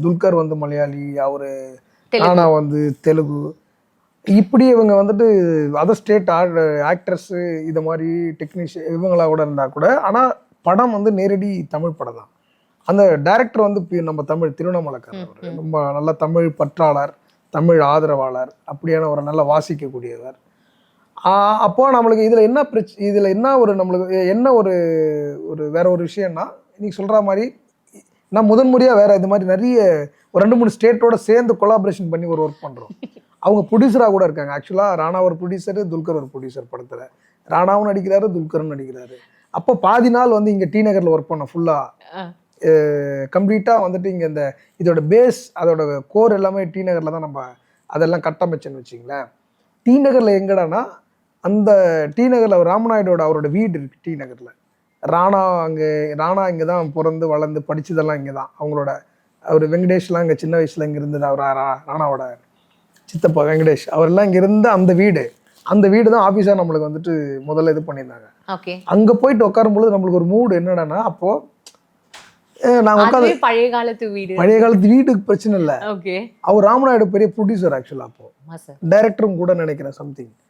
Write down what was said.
துல்கர் வந்து மலையாளி, அவரு தெலுங்கு. ராணா வந்து தெலுங்கு. இப்படி இவங்க வந்துட்டு அதர் ஸ்டேட் ஆக்ட்ரஸ்ஸு இது மாதிரி டெக்னீஷியன் இவங்களா கூட இருந்தால் கூட, ஆனால் படம் வந்து நேரடி தமிழ் படம் தான். அந்த டைரக்டர் வந்து நம்ம தமிழ் திருவண்ணாமலைக்காரர் அவர். ரொம்ப நல்ல தமிழ் பற்றாளர், தமிழ் ஆதரவாளர், அப்படியான ஒரு நல்ல வாசிக்கக்கூடியவர். அப்போ நம்மளுக்கு இதில் என்ன இதில் என்ன ஒரு நம்மளுக்கு என்ன ஒரு ஒரு வேற ஒரு விஷயம்னா, நீ சொல்கிற மாதிரி நான் முதன்முறையாக வேற இது மாதிரி நிறைய ஒரு 2-3 ஸ்டேட்டோட சேர்ந்து கொலாபரேஷன் பண்ணி ஒரு ஒர்க் பண்ணுறோம். அவங்க ப்ரொடியூசராக கூட இருக்காங்க. ஆக்சுவலாக ராணா ஒரு ப்ரொடியூசரு, துல்கர் ஒரு ப்ரொடியூசர் படத்தில். ராணாவும் நடிக்கிறாரு, துல்கரும் நடிக்கிறாரு. அப்போ பாதி நாள் வந்து இங்கே டி நகரில் ஒர்க் பண்ணோம் ஃபுல்லாக. கம்ப்ளீட்டாக வந்துட்டு இங்கே இந்த இதோட பேஸ் அதோட கோர் எல்லாமே டி நகரில் தான் நம்ம அதெல்லாம் கட்டமைச்சேன்னு வச்சிங்களேன். டி நகரில் எங்கடானா அந்த டி நகரில் ராமநாயுடோட அவரோட வீடு இருக்குது டி நகரில். ராணா இங்கே தான் பிறந்து வளர்ந்து படித்ததெல்லாம் இங்கே தான். அவங்களோட அவர் வெங்கடேஷ்லாம் இங்கே சின்ன வயசில் இங்கே இருந்தது. அவர் ராணாவோட சித்தப்பா வெங்கடேஷ் அவரெல்லாம் இங்கே இருந்த அந்த வீடு தான் ஆஃபீஸாக நம்மளுக்கு வந்துட்டு முதல்ல இது பண்ணியிருந்தாங்க. அங்கே போயிட்டு உட்காரும்பொழுது நம்மளுக்கு ஒரு மூடு என்னடானா, அப்போது நாங்கள் உட்காந்து பழைய காலத்து வீட்டுக்கு பிரச்சனை இல்லை. அவர் ராமநாயுடு பெரிய ப்ரொடியூசர் ஆக்சுவலாக. அப்போது டைரக்டரும் கூட நினைக்கிறேன் சம்திங்.